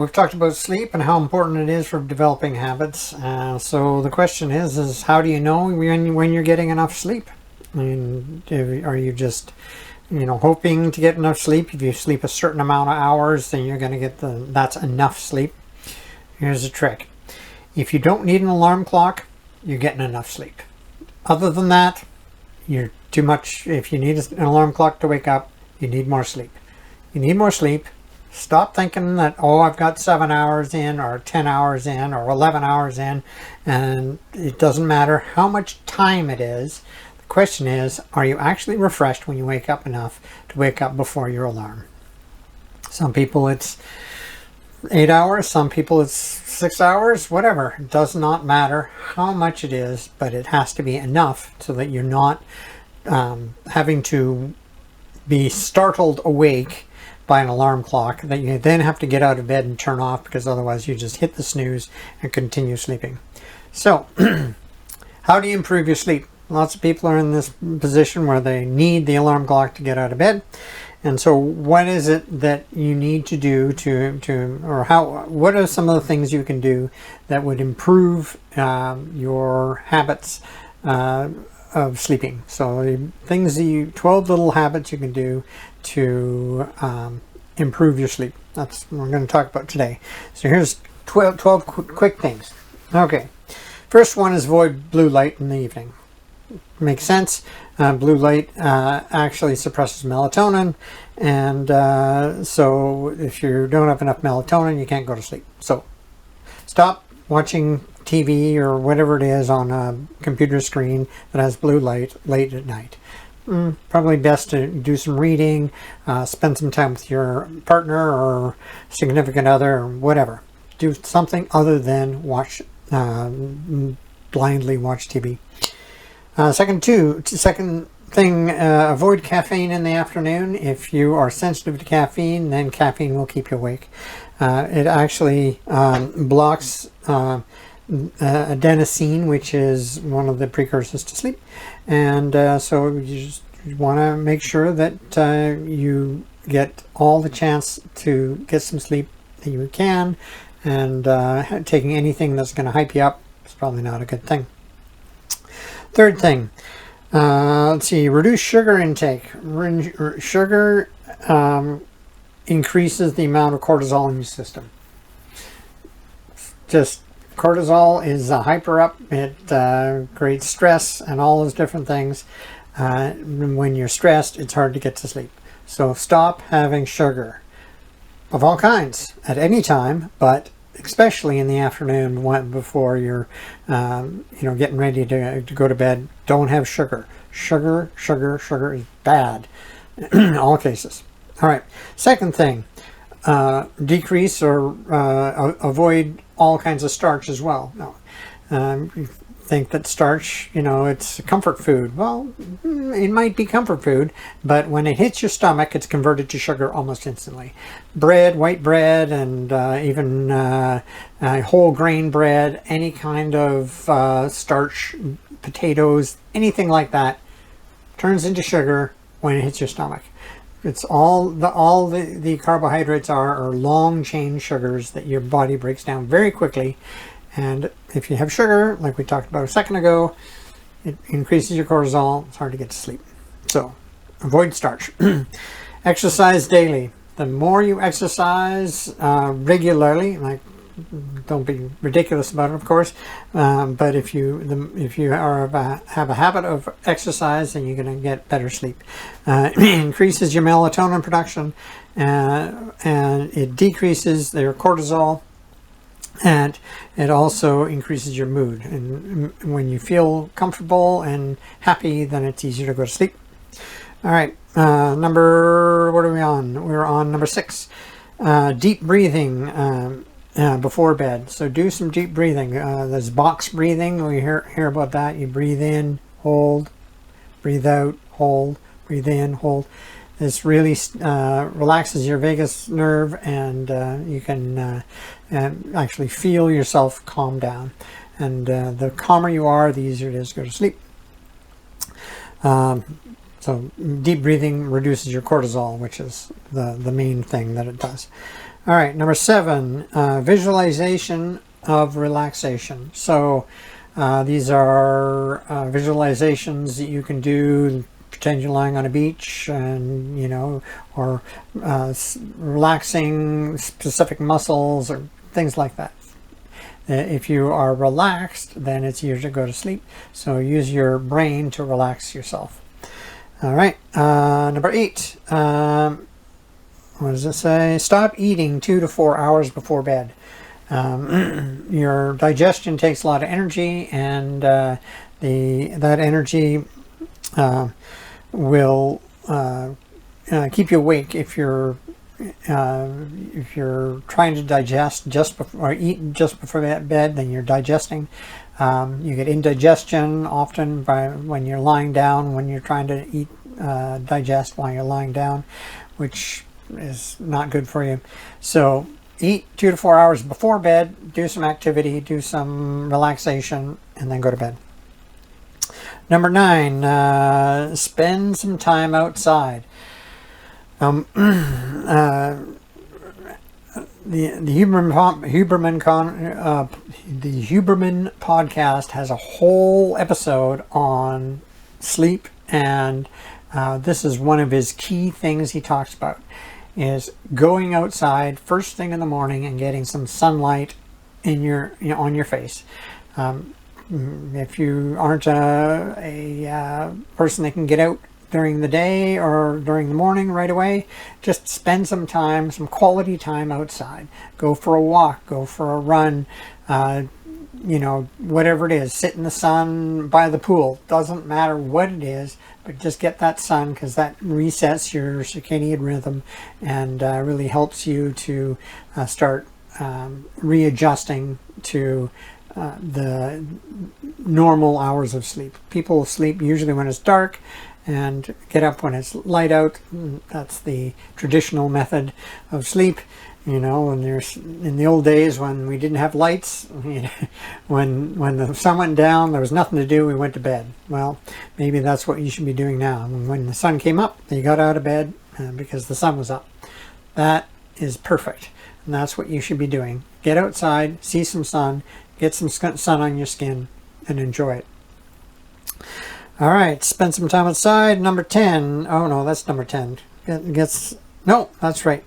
We've talked about sleep and how important it is for developing habits. So the question is how do you know when you're getting enough sleep? I mean, are you just, hoping to get enough sleep? If you sleep a certain amount of hours, then you're going to get that's enough sleep. Here's the trick. If you don't need an alarm clock, you're getting enough sleep. Other than that, you're too much. If you need an alarm clock to wake up, you need more sleep. You need more sleep. Stop thinking that, I've got 7 hours in or 10 hours in or 11 hours in, and it doesn't matter how much time it is. The question is, are you actually refreshed when you wake up enough to wake up before your alarm? Some people it's 8 hours, some people it's 6 hours, whatever. It does not matter how much it is, but it has to be enough so that you're not having to be startled awake by an alarm clock that you then have to get out of bed and turn off, because otherwise you just hit the snooze and continue sleeping. So how do you improve your sleep? Lots of people are in this position where they need the alarm clock to get out of bed. And so what is it that you need to do what are some of the things you can do that would improve your habits of sleeping? So 12 little habits you can do to improve your sleep. That's what we're going to talk about today. So here's 12 quick things. Okay. First one is avoid blue light in the evening. Makes sense. Blue light actually suppresses melatonin, and so if you don't have enough melatonin, you can't go to sleep. So stop watching TV or whatever it is on a computer screen that has blue light late at night. Probably best to do some reading, spend some time with your partner or significant other or whatever. Do something other than blindly watch TV. Second thing, avoid caffeine in the afternoon. If you are sensitive to caffeine, then caffeine will keep you awake. It actually blocks adenosine, which is one of the precursors to sleep, and so you just want to make sure that you get all the chance to get some sleep that you can, and taking anything that's going to hype you up is probably not a good thing. Third thing, let's see, reduce sugar intake. Sugar increases the amount of cortisol in your system. Just cortisol is a hyper up. It creates stress and all those different things. When you're stressed, it's hard to get to sleep. So stop having sugar of all kinds at any time, but especially in the afternoon before you're getting ready to go to bed. Don't have sugar. Sugar is bad in all cases. All right. Second thing, decrease or avoid all kinds of starch as well. No. You think that starch, it's a comfort food. Well, it might be comfort food, but when it hits your stomach, it's converted to sugar almost instantly. Bread, white bread, and even whole grain bread, any kind of starch, potatoes, anything like that, turns into sugar when it hits your stomach. It's all the carbohydrates are long chain sugars that your body breaks down very quickly. And if you have sugar, like we talked about a second ago, it increases your cortisol. It's hard to get to sleep. So avoid starch. Exercise daily. The more you exercise regularly, don't be ridiculous about it, of course, but if you have a habit of exercise, then you're going to get better sleep. It increases your melatonin production, and it decreases your cortisol. And it also increases your mood. And when you feel comfortable and happy, then it's easier to go to sleep. All right. What are we on? We're on number 6. Deep breathing before bed. So do some deep breathing. There's box breathing. We hear about that. You breathe in, hold, breathe out, hold, breathe in, hold. This really relaxes your vagus nerve, and you can actually feel yourself calm down. And the calmer you are, the easier it is to go to sleep. So deep breathing reduces your cortisol, which is the main thing that it does. All right, number 7, visualization of relaxation. So these are visualizations that you can do. Pretend you're lying on a beach, and or relaxing specific muscles or things like that. If you are relaxed, then it's easier to go to sleep. So use your brain to relax yourself. All right, number 8. What does it say? Stop eating 2 to 4 hours before bed. Your digestion takes a lot of energy, and that energy will keep you awake if you're trying to digest just before or eat just before bed. Then you're digesting. You get indigestion often when you're lying down, when you're trying to eat, digest while you're lying down, which is not good for you. So eat 2 to 4 hours before bed, do some activity, do some relaxation, and then go to bed. Number 9, spend some time outside. The Huberman podcast has a whole episode on sleep, and this is one of his key things he talks about, is going outside first thing in the morning and getting some sunlight in on your face. If you aren't a person that can get out during the day or during the morning right away, just spend some time, some quality time outside. Go for a walk, go for a run, whatever it is. Sit in the sun by the pool. Doesn't matter what it is, but just get that sun, because that resets your circadian rhythm and really helps you to start readjusting to the normal hours of sleep. People sleep usually when it's dark and get up when it's light out. That's the traditional method of sleep. When there's, in the old days when we didn't have lights, when the sun went down, there was nothing to do, we went to bed. Well, maybe that's what you should be doing now. When the sun came up, you got out of bed because the sun was up. That is perfect, and that's what you should be doing. Get outside, see some sun, get some sun on your skin, and enjoy it. All right, spend some time outside. Number 10. Oh no, that's number 10. No, that's right.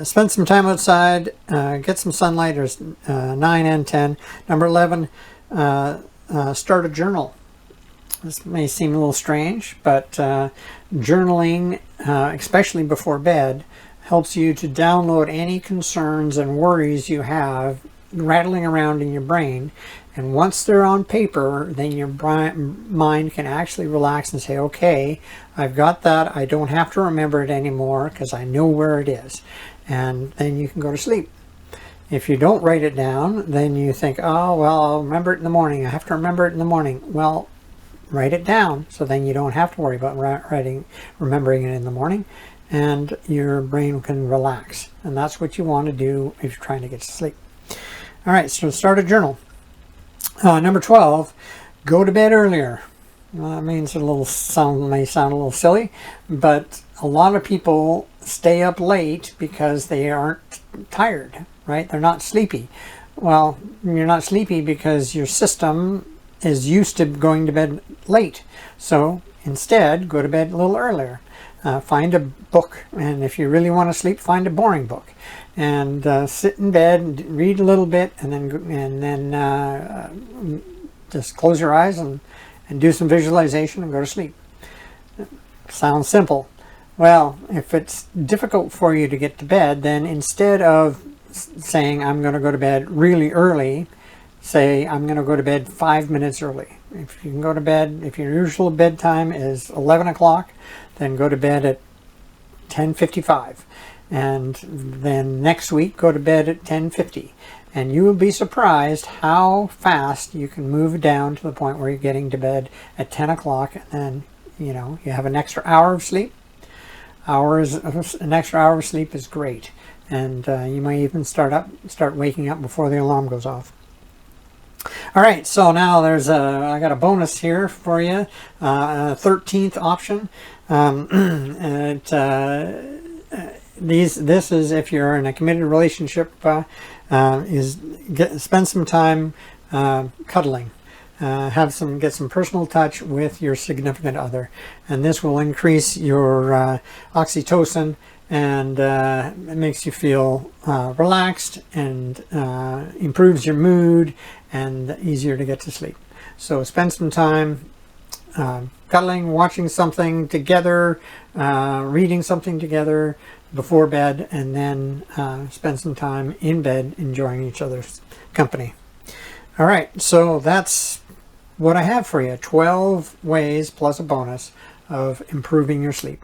Spend some time outside, get some sunlight. There's 9 and 10. Number 11, start a journal. This may seem a little strange, but journaling, especially before bed, helps you to download any concerns and worries you have rattling around in your brain. And once they're on paper, then your mind can actually relax and say, okay, I've got that. I don't have to remember it anymore because I know where it is. And then you can go to sleep. If you don't write it down, then you think, oh, well, I'll remember it in the morning. I have to remember it in the morning. Well, write it down, so then you don't have to worry about remembering it in the morning, and your brain can relax. And that's what you want to do if you're trying to get to sleep. All right, so start a journal. Number 12, go to bed earlier. Well, that means may sound a little silly, but a lot of people stay up late because they aren't tired, right? They're not sleepy. Well, you're not sleepy because your system is used to going to bed late. So instead, go to bed a little earlier. Find a book, and if you really want to sleep, find a boring book, and sit in bed and read a little bit, and then just close your eyes and do some visualization and go to sleep. Sounds simple. Well, if it's difficult for you to get to bed, then instead of saying I'm going to go to bed really early, say I'm going to go to bed 5 minutes early. If you can go to bed, if your usual bedtime is 11 o'clock, then go to bed at 10:55. And then next week, go to bed at 10:50. And you will be surprised how fast you can move down to the point where you're getting to bed at 10 o'clock. And then, you have an extra hour of sleep. An extra hour of sleep is great. And you might even start waking up before the alarm goes off. All right, so now I got a bonus here for you, 13th option. this is if you're in a committed relationship, spend some time cuddling. Get some personal touch with your significant other, and this will increase your oxytocin, and it makes you feel relaxed, and improves your mood, and easier to get to sleep. So spend some time cuddling, watching something together, reading something together before bed, and then spend some time in bed enjoying each other's company. All right, so that's what I have for you, 12 ways plus a bonus of improving your sleep.